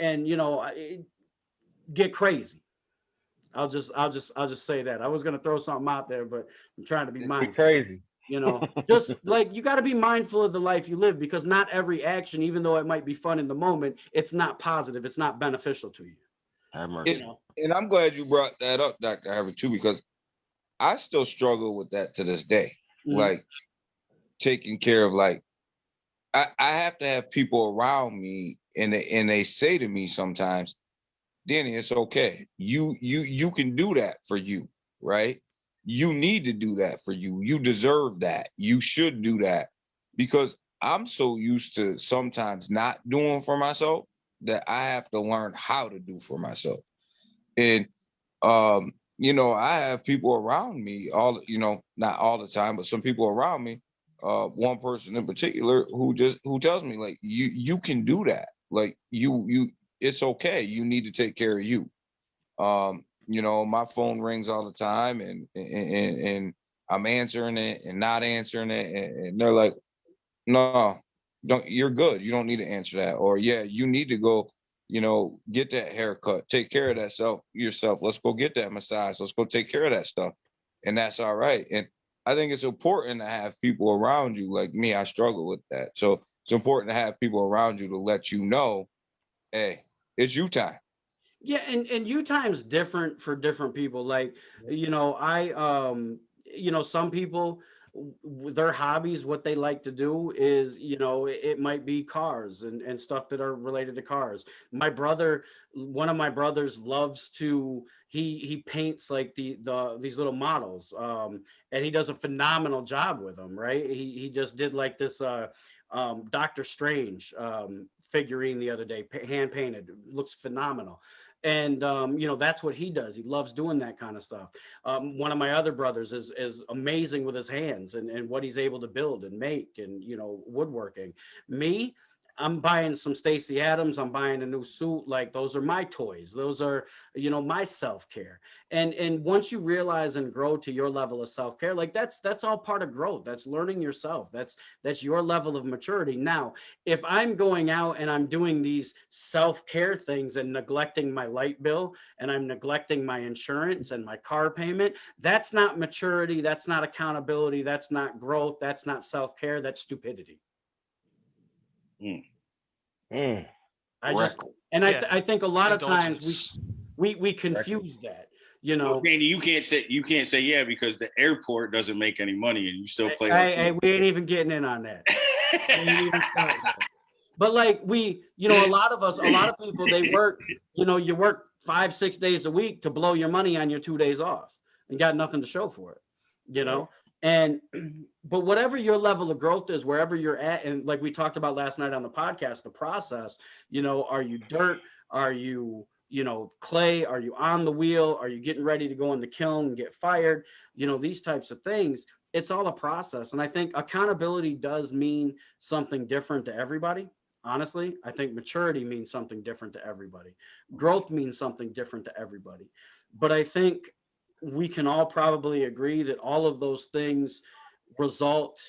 get crazy. I'll just say that. I was going to throw something out there, but I'm trying to be mindful. Crazy. Just like you got to be mindful of the life you live, because not every action, even though it might be fun in the moment, it's not positive. It's not beneficial to you. And I'm glad you brought that up, Dr. Harvey, too, because I still struggle with that to this day. Mm-hmm. Like taking care of, like, I have to have people around me and they say to me sometimes, Danny, it's okay. You can do that for you, right? You need to do that for you. You deserve that. You should do that, because I'm so used to sometimes not doing for myself that I have to learn how to do for myself. And I have people around me, not all the time, but some people around me, one person in particular who tells me, like, you can do that. Like, you it's okay. You need to take care of you. My phone rings all the time, and I'm answering it and not answering it, and they're like, no, you're good. You don't need to answer that. Or, yeah, you need to go, get that haircut, take care of that yourself. Let's go get that massage. Let's go take care of that stuff. And that's all right. And I think it's important to have people around you. Like me, I struggle with that. So it's important to have people around you to let you know, hey, it's you time. Yeah, and you time's different for different people. Like, some people, their hobbies, what they like to do is, it might be cars and stuff that are related to cars. One of my brothers loves to, he paints like these little models, and he does a phenomenal job with them, right? He just did like this Doctor Strange figurine the other day, hand painted, looks phenomenal. And that's what he does. He loves doing that kind of stuff. One of my other brothers is amazing with his hands and what he's able to build and make, and woodworking. Me, I'm buying some Stacy Adams. I'm buying a new suit. Like, those are my toys. Those are, my self-care. And once you realize and grow to your level of self-care, like that's all part of growth. That's learning yourself. That's your level of maturity. Now, if I'm going out and I'm doing these self-care things and neglecting my light bill, and I'm neglecting my insurance and my car payment, that's not maturity. That's not accountability. That's not growth. That's not self-care. That's stupidity. I think a lot of times we confuse that. Randy, you can't say yeah, because the airport doesn't make any money and you still play. Hey, we ain't even getting in on that. But like a lot of people, they work, you work 5-6 days a week to blow your money on your 2 days off and got nothing to show for it, but whatever your level of growth is, wherever you're at, and like we talked about last night on the podcast, the process, are you dirt? Are you, clay? Are you on the wheel? Are you getting ready to go in the kiln and get fired? These types of things, it's all a process. And I think accountability does mean something different to everybody. Honestly, I think maturity means something different to everybody. Growth means something different to everybody. But I think we can all probably agree that all of those things result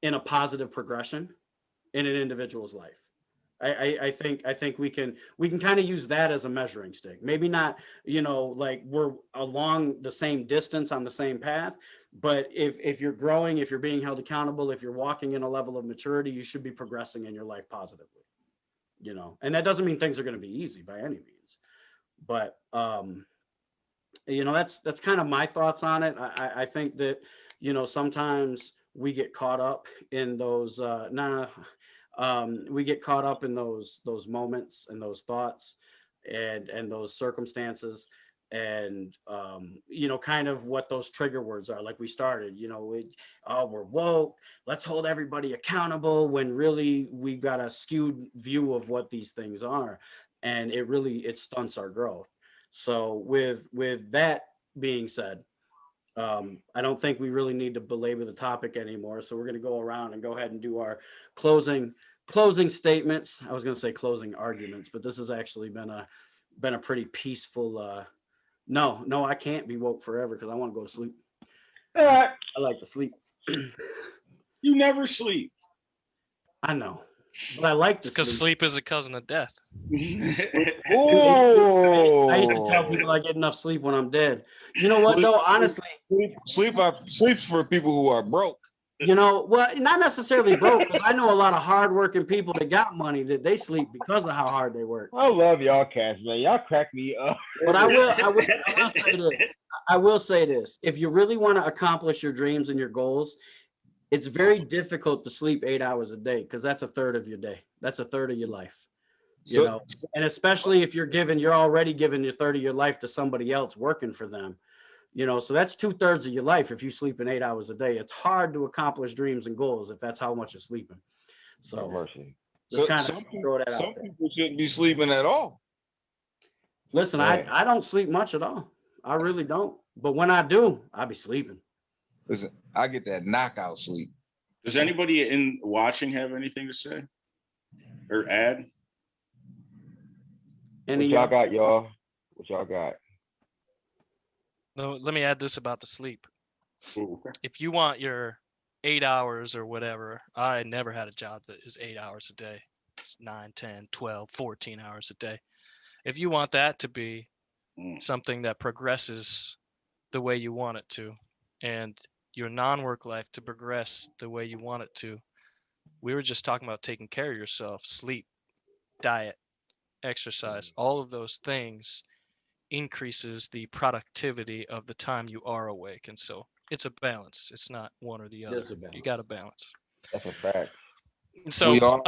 in a positive progression in an individual's life. I think we can kind of use that as a measuring stick. Maybe not, like we're along the same distance on the same path, but if you're growing, if you're being held accountable, if you're walking in a level of maturity, you should be progressing in your life positively, and that doesn't mean things are going to be easy by any means, but that's kind of my thoughts on it. I think that, sometimes we get caught up in those, we get caught up in those moments and those thoughts and those circumstances, and kind of what those trigger words are. Like we started, we're woke, let's hold everybody accountable, when really we've got a skewed view of what these things are, and it stunts our growth. So with that being said, I don't think we really need to belabor the topic anymore. So we're going to go around and go ahead and do our closing statements. I was going to say closing arguments, but this has actually been a pretty peaceful. No, I can't be woke forever because I want to go to sleep. I like to sleep. You never sleep. I know, but I like to because sleep is a cousin of death. Oh. I used to tell people I get enough sleep when I'm dead. You know what, though? Honestly, sleep for people who are broke. Well, not necessarily broke, because I know a lot of hardworking people that got money that they sleep because of how hard they work. I love y'all cats, man. Y'all crack me up. But I will say this. If you really want to accomplish your dreams and your goals, it's very difficult to sleep 8 hours a day, because that's a third of your day. That's a third of your life. And especially if you're already giving your third of your life to somebody else working for them. So that's 2/3 of your life. If you sleep in 8 hours a day, it's hard to accomplish dreams and goals if that's how much you're sleeping. So some people shouldn't be sleeping at all. Listen, Yeah. I don't sleep much at all. I really don't. But when I do, I be sleeping. Listen, I get that knockout sleep. Does anybody in watching have anything to say or add? What y'all got, y'all? What y'all got? No, let me add this about the sleep. Ooh, okay. If you want your 8 hours or whatever, I never had a job that is 8 hours a day. It's 9, 10, 12, 14 hours a day. If you want that to be something that progresses the way you want it to, and your non-work life to progress the way you want it to, we were just talking about taking care of yourself, sleep, diet, exercise, all of those things increases the productivity of the time you are awake. And so it's a balance. It's not one or the other. You got to balance. That's a fact. So we all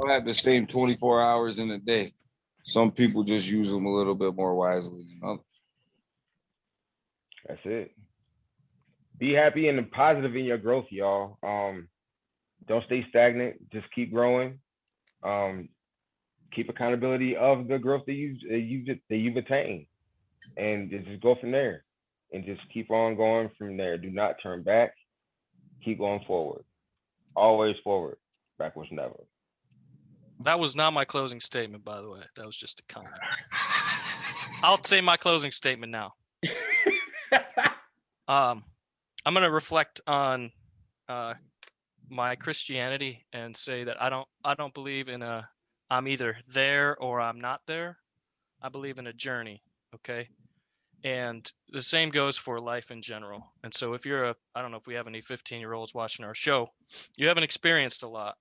have the same 24 hours in a day. Some people just use them a little bit more wisely than others. That's it. Be happy and positive in your growth, y'all. Don't stay stagnant. Just keep growing. Keep accountability of the growth that you've attained, and just go from there. And just keep on going from there. Do not turn back. Keep going forward. Always forward. Backwards never. That was not my closing statement, by the way. That was just a comment. I'll say my closing statement now. I'm going to reflect on my Christianity and say that I don't believe in I'm either there or I'm not there. I believe in a journey, okay? And the same goes for life in general. And so if you're I don't know if we have any 15-year-olds watching our show, you haven't experienced a lot.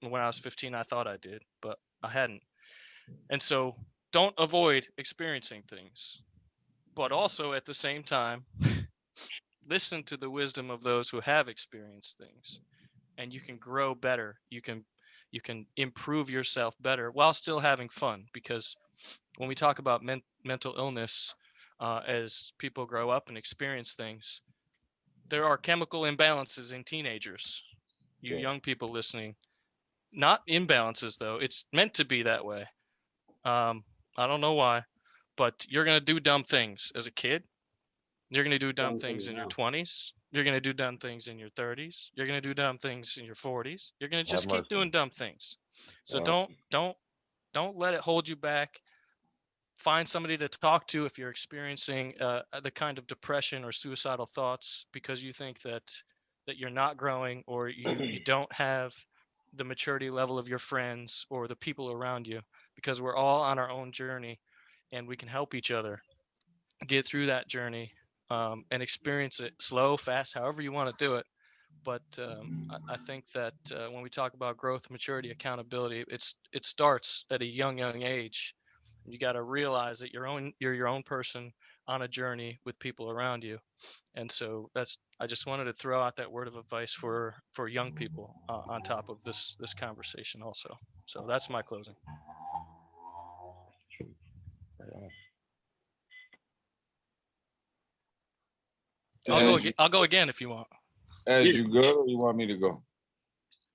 When I was 15, I thought I did, but I hadn't. And so don't avoid experiencing things, but also at the same time, listen to the wisdom of those who have experienced things, and you can grow better. You can improve yourself better while still having fun. Because when we talk about mental illness, as people grow up and experience things, there are chemical imbalances in teenagers. You young people listening, not imbalances though. It's meant to be that way. I don't know why, but you're gonna do dumb things as a kid. You're gonna do dumb things in your 20s. You're gonna do dumb things in your 30s. You're gonna do dumb things in your 40s. You're gonna just keep doing dumb things. So don't let it hold you back. Find somebody to talk to if you're experiencing the kind of depression or suicidal thoughts because you think that you're not growing, or you don't have the maturity level of your friends or the people around you, because we're all on our own journey, and we can help each other get through that journey and experience it slow, fast, however you want to do it. But I think that when we talk about growth, maturity, accountability, it starts at a young age. You got to realize that you're your own person on a journey with people around you. And so I just wanted to throw out that word of advice for young people on top of this conversation also. So that's my closing. I'll go again if you want. As you go, or you want me to go?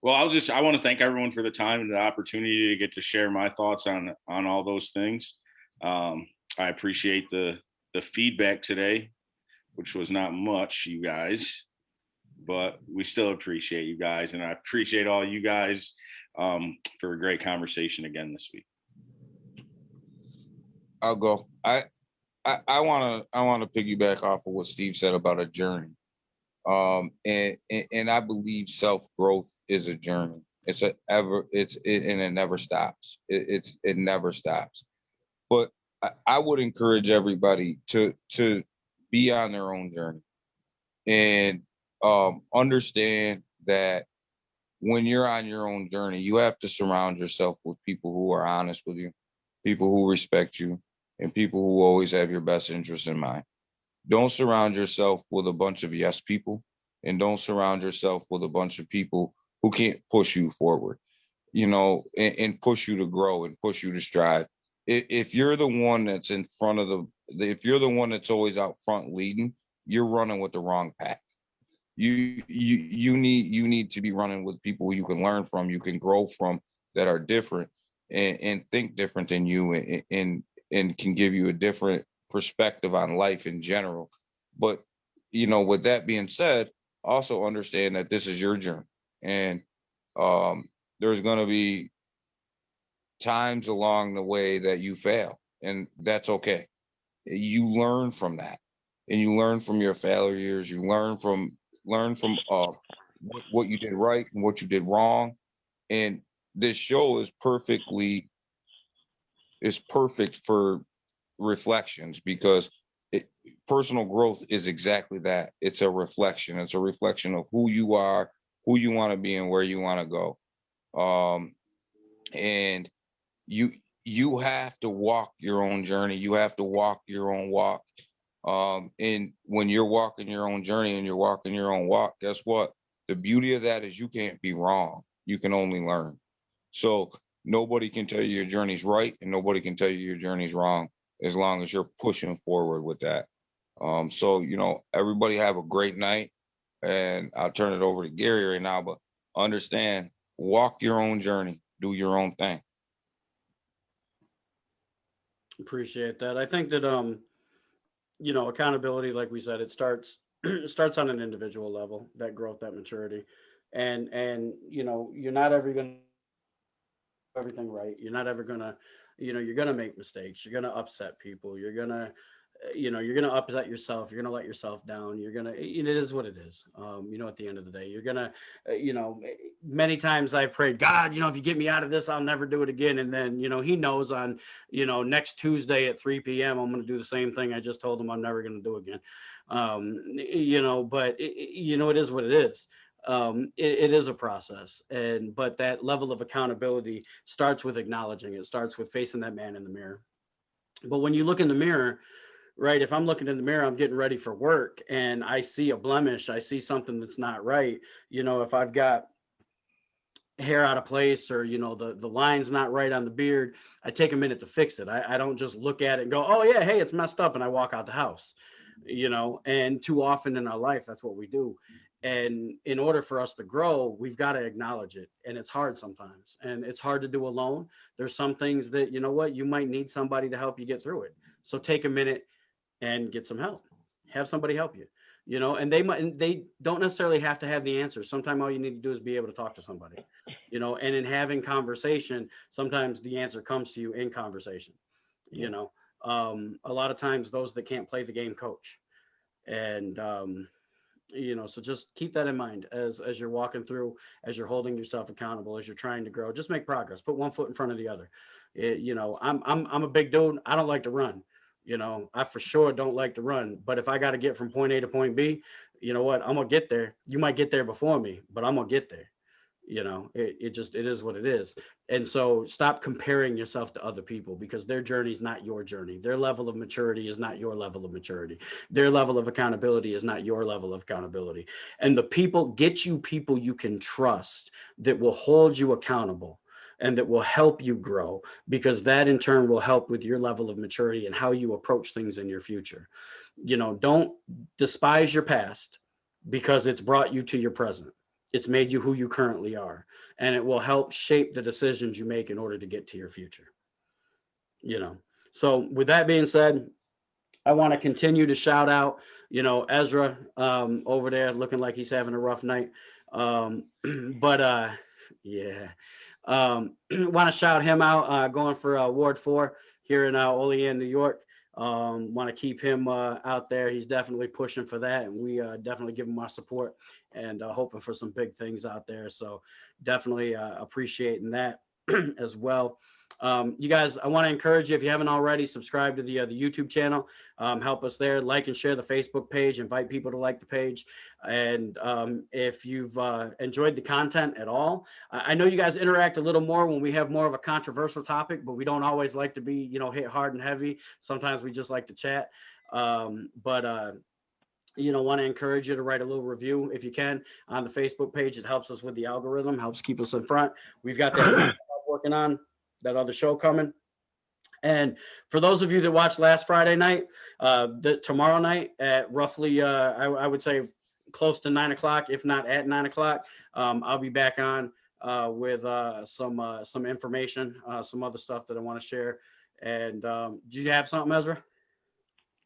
Well, I want to thank everyone for the time and the opportunity to get to share my thoughts on all those things. I appreciate the feedback today, which was not much, you guys, but we still appreciate you guys, and I appreciate all you guys for a great conversation again this week. I'll go. I want to piggyback off of what Steve said about a journey. And I believe self-growth is a journey. And it never stops. It never stops. But I would encourage everybody to be on their own journey and understand that when you're on your own journey, you have to surround yourself with people who are honest with you, people who respect you, and people who always have your best interest in mind. Don't surround yourself with a bunch of yes people, and don't surround yourself with a bunch of people who can't push you forward, and push you to grow and push you to strive. If you're the one that's in front of if you're the one that's always out front leading, you're running with the wrong pack. You need to be running with people you can learn from, you can grow from, that are different and think different than you, and and can give you a different perspective on life in general. But, you know, with that being said, also understand that this is your journey, and there's going to be times along the way that you fail, and that's okay. You learn from that, and you learn from your failures. You learn from what you did right and what you did wrong. And this show is perfect for reflections, because personal growth is exactly that. It's a reflection. It's a reflection of who you are, who you want to be, and where you want to go. And you have to walk your own journey. You have to walk your own walk. And when you're walking your own journey and you're walking your own walk, guess what? The beauty of that is you can't be wrong. You can only learn. So nobody can tell you your journey's right, and nobody can tell you your journey's wrong, as long as you're pushing forward with that. So, you know, everybody have a great night, and I'll turn it over to Gary right now, but understand, walk your own journey, do your own thing. Appreciate that. I think that you know, accountability, like we said, it starts it starts on an individual level, that growth, that maturity. And you know, you're not ever gonna do everything right. You're not ever gonna, you know, you're gonna make mistakes. You're gonna upset people. You're gonna you know, you're going to upset yourself. You're going to let yourself down. You're going to, it is what it is. You know, at the end of the day, you're going to, you know, many times I prayed, God, you know, if you get me out of this, I'll never do it again. And then, you know, he knows on, you know, next Tuesday at 3 p.m., I'm going to do the same thing I just told him I'm never going to do again. You know, but, you know, it is what it is. It is a process, but that level of accountability starts with acknowledging it, starts with facing that man in the mirror. But when you look in the mirror, right, if I'm looking in the mirror, I'm getting ready for work and I see a blemish, I see something that's not right. You know, if I've got hair out of place, or, you know, the line's not right on the beard, I take a minute to fix it. I don't just look at it and go, oh yeah, hey, it's messed up, and I walk out the house. You know, and too often in our life, that's what we do. And in order for us to grow, we've got to acknowledge it. And it's hard sometimes, and it's hard to do alone. There's some things that, you know what, you might need somebody to help you get through it. So take a minute and get some help. Have somebody help you, you know, and they don't necessarily have to have the answers. Sometimes all you need to do is be able to talk to somebody, you know, and in having conversation, sometimes the answer comes to you in conversation, you know. A lot of times those that can't play the game coach. And you know, so just keep that in mind as you're walking through, as you're holding yourself accountable, as you're trying to grow. Just make progress. Put one foot in front of the other. You know, I'm a big dude. I don't like to run. You know, I for sure don't like to run. But if I got to get from point A to point B, you know what? I'm gonna get there. You might get there before me, but I'm gonna get there. You know, it is what it is. And so stop comparing yourself to other people, because their journey is not your journey. Their level of maturity is not your level of maturity. Their level of accountability is not your level of accountability. And the people, get you people you can trust that will hold you accountable and that will help you grow, because that in turn will help with your level of maturity and how you approach things in your future. You know, don't despise your past, because it's brought you to your present. It's made you who you currently are, and it will help shape the decisions you make in order to get to your future. You know, so with that being said, I want to continue to shout out, you know, Ezra over there looking like he's having a rough night. But yeah, want to shout him out, going for Ward 4 here in Olean, New York. Want to keep him out there. He's definitely pushing for that, and we definitely give him our support, and hoping for some big things out there. So definitely appreciating that as well. You guys, I want to encourage you, if you haven't already, subscribe to the YouTube channel. Help us there. Like and share the Facebook page. Invite people to like the page. And if you've enjoyed the content at all, I know you guys interact a little more when we have more of a controversial topic, but we don't always like to be, you know, hit hard and heavy. Sometimes we just like to chat. You know, want to encourage you to write a little review if you can on the Facebook page. It helps us with the algorithm, helps keep us in front. We've got that working on, that other show coming. And for those of you that watched last Friday night, tomorrow night at roughly, I would say close to 9 o'clock, if not at 9 o'clock, I'll be back on with some information, some other stuff that I want to share And do you have something, Ezra?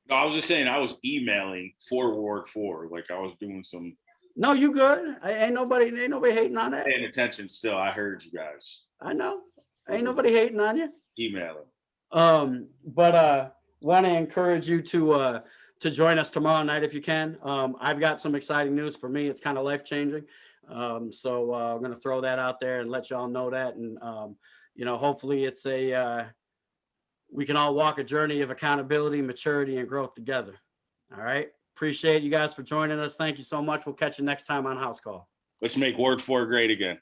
No, I was just saying I was emailing for Ward 4, like I was doing some. No, you good. Ain't nobody hating on that. Paying attention still. I heard you guys. I know. Ain't nobody hating on you. Emailing. But want to encourage you to join us tomorrow night if you can. I've got some exciting news for me. It's kind of life changing. So I'm going to throw that out there and let y'all know that. And hopefully it's we can all walk a journey of accountability, maturity, and growth together. All right. Appreciate you guys for joining us. Thank you so much. We'll catch you next time on House Call. Let's make Ward 4 great again.